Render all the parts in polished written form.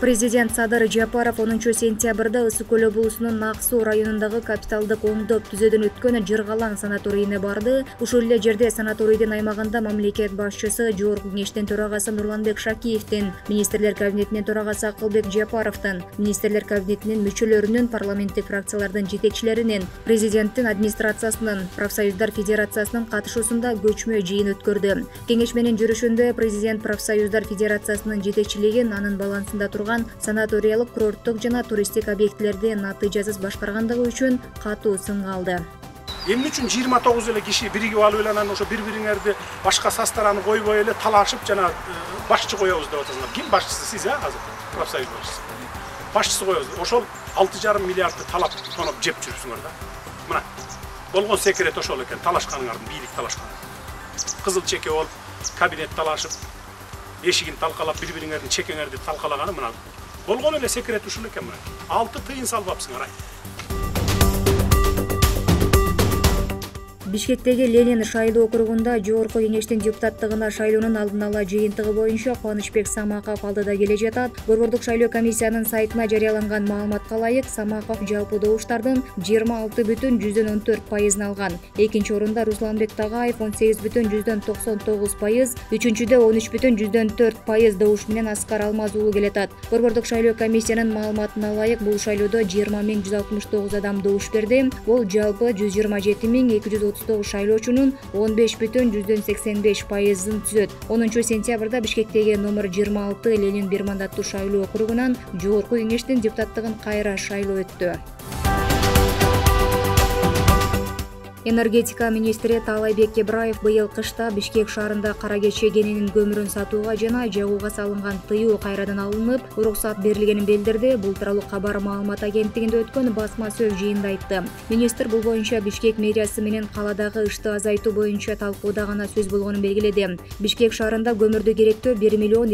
Президент Садыр Жапаров 10 сентябрда Ысык көл облусунун Ак Суу районундагы капиталдык оңдоп түзөөдөн өткөн Жыргалаң санаторийине барды. Ушул эле жерде санаторийдин аймагында мамлекет башчысы Жогорку Кеңештин төрагасы Нурланбек Шакиевдин, министрлер кабинетинин төрагасы Акылбек Жапаровдун, министрлер кабинетинин мүчөлөрүнүн, парламенттик фракциялардын жетекчилеринин, президенттин администрациясынын, профсоюздар федерациясынын катышуусунда көчмө жыйын өткөрдү. Кеңешменин жүрүшүндө президент профсоюздар федерациясынын жетекчилигин анын балансында турган санаториялык, курорттук жана туристтик объектилерди натыйжасыз башкаргандыгы үчүн катуу сынга алды. Эмне үчүн 29 эле киши биригип алып эле анан ошо бири-бириңерди башка состараны койбой эле талашып жана башчы коебуз деп атасыңар. Ким башчысы? Сиз азыр профсоюз башчысы. Башчысы коебуз. Ошол 6,5 миллиардты талап тоноп жеп жүрүпсүңөр да. Мына болгон секрет ошол экен, талашканыңардын, бийлик талашкан. Кызыл чеке болуп, кабинет талашып, эшигин талкалап, бири-бириңердин чекеңерди талкалаганы мына болгон эле секрет ушул экен. Мына 6 тыйын салбапсыңар ай. Бишкектеги Ленин шайлоо округунда Жогорку Кеңештин депутаттыгына шайлоонун алдын ала жыйынтыгы боюнча Кубанычбек Самаков алдыда келе жатат. Борбордук шайлоо комиссиянын сайтына жарыяланган маалыматка ылайык, Самаков жалпы добуштардын 26,14% алган. Экинчи орунда Русланбек Тагаев 18,99%, үчүнчүдө 13,4% добуш менен Аскар Алмаз уулу келатат. Борбордук шайлоо комиссиянын маалыматына ылайык, бул шайлоодо 20,169 адам добуш берди. Бул жалпы 127,239 шайлоочунун 15,85%ын түзөт. 10 сентябрда Бишкектеги номер 26 Ленин бир мандаттуу шайлоо округунан Жогорку Кеңештин депутаттыгын кайра шайлоо өттү. Энергетика министри Таалайбек Ибраев быйыл кышта Бишкек шаарында кара кече кенинин көмүрүн сатууга жана жагууга салынган тыюу кайрадан алынып, уруксат берилгенин билдирди. Бул тууралуу Кабар маалымат агенттигинде өткөн басма сөз жыйында айтты. Министр бул боюнча Бишкек мэриясы менен каладагы ышты азайтуу боюнча талкууда гана сөз болгонун белгиледи. Бишкек шаарында көмүрдү керектөө 1,2 миллион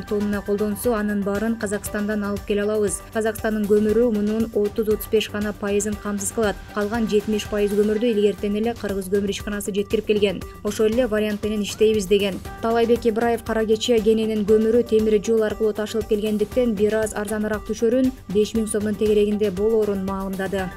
тонна колдонсо, анын баарын Казакстандан алып келе алабыз. Казакстандын көмүрү мунун 30-35 гана пайызын камсыз кылат. Калган 70% көмүрдү илгертен эле Кыргыз көмүр ишканасы жеткирип келген. Ошол эле вариант менен иштейбиз деген. Таалайбек Ибраев кара кече кенинин көмүрү темир жол аркылуу ташылып келгендиктен бир аз арзаныраак түшөрүн, 5,000 сомдун тегерегинде болоорун маалымдады.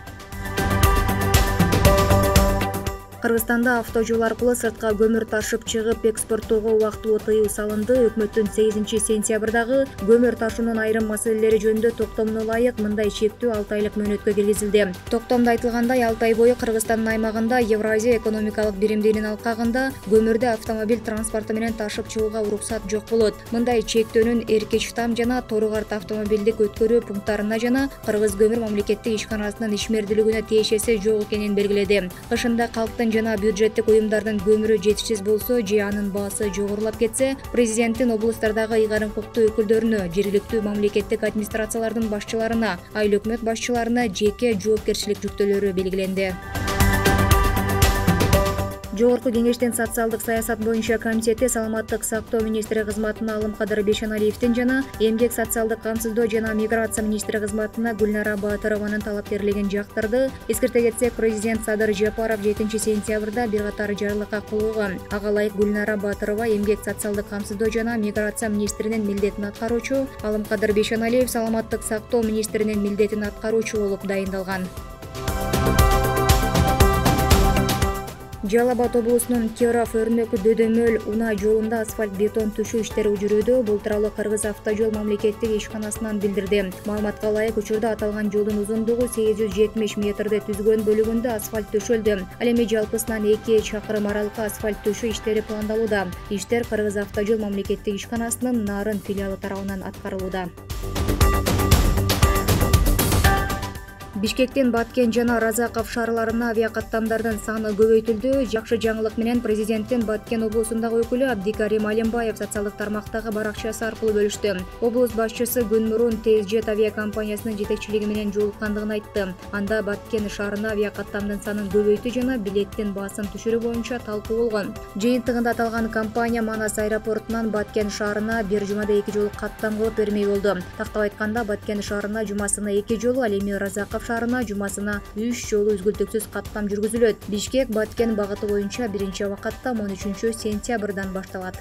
Кыргызстанда автожол аркылуу сыртка көмүр ташып чыгып экспорттоого убактылуу тыюу салынды. Өкмөттүн 8 сентябрдагы көмүр ташуунун айрым маселелери жөнүндө токтомуна ылайык мындай чектөө 6 айлык мөөнөткө киргизилди. Токтомдо айтылгандай, 6 ай бою Кыргызстандын аймагында Евразия экономикалык биримдигинин алкагында көмүрдү автомобиль транспорту менен ташып чыгууга уруксат жок болот. Мындай чектөөнүн Эркечтам жана Торугарт автомобилдик өткөрүү пункттарына жана Кыргыз көмүр мамлекеттик ишканасынын ишмердүүлүгүнө тиешеси жок экенин белгиледи. Кышында калктын жана бюджеттик уюмдардын көмүрү жетишсиз болсо же анын баасы жогорулап кетсе, президенттин облустардагы ыйгарым укуктуу өкүлдөрүнө, жергиликтүү мамлекеттик администрациялардын башчыларына, айыл өкмөт башчыларына жеке жоопкерчилик жүктөөлөрү белгиленди. Жогорку Кеңештин социалдык саясат боюнча комитети саламаттык сактоо министри кызматына Алымкадыр Бейшеналиевдин жана эмгек социалдык камсыздоо жана миграция министри кызматына Гүлнара Баатырованын талапкерлигин жактырды. Эскерте кетсек, президент Садыр Жапаров 7 сентябрда бир катар жарлыкка кол койгон. Ага ылайык Гүлнара Баатырова эмгек социалдык камсыздоо жана миграция министринин милдетин аткаруучу, Алымкадыр Бейшеналиев саламаттык сактоо министринин милдетин аткаруучу болуп дайындалган. Жалал Абад облусунун Киров, Өрнөк, Дөдөмөл, Уна жолунда асфальт бетон түшүү иштери жүрүүдө. Бул тууралуу Кыргыз автожол мамлекеттик ишканасынан билдирди. Маалыматка ылайык, учурда аталган жолдун узундугу 870 метрди түзгөн бөлүгүндө асфальт төшөлдү. Ал эми жалпысынан 2 чакырым аралыкка асфальт төшүү иштери пландалууда. Иштер Кыргыз автожол мамлекеттик ишканасынын Нарын филиалы тарабынан аткарылууда. Бишкектен Баткен жана Разаков шаарларына авиакаттамдардын саны көбөйтүлдү. Жакшы жаңылык менен президенттин Баткен облусундагы өкүлү Абдикарим Алимбаев социалдык тармактагы баракчасы аркылуу бөлүштү. Облус башчысы күн мурун Тезжет авиакомпаниясынын жетекчилиги менен жолуккандыгын айтты. Анда Баткен шаарына авиакаттамдын санын көбөйтүү жана билеттин баасын түшүрүү боюнча талкуу болгон. Жыйынтыгында аталган компания Манас аэропортунан Баткен шаарына бир жумада 2 жолу каттам кылып бермей болду. Тактап айтканда, Баткен шаарына жумасына 2 жолу, ал эми Разаков шаарына жумасына 3 жолу үзгүлтүксүз каттам жүргүзүлөт. Бишкек Баткен багыты боюнча биринчи убакытта 13 сентябрдан башталат.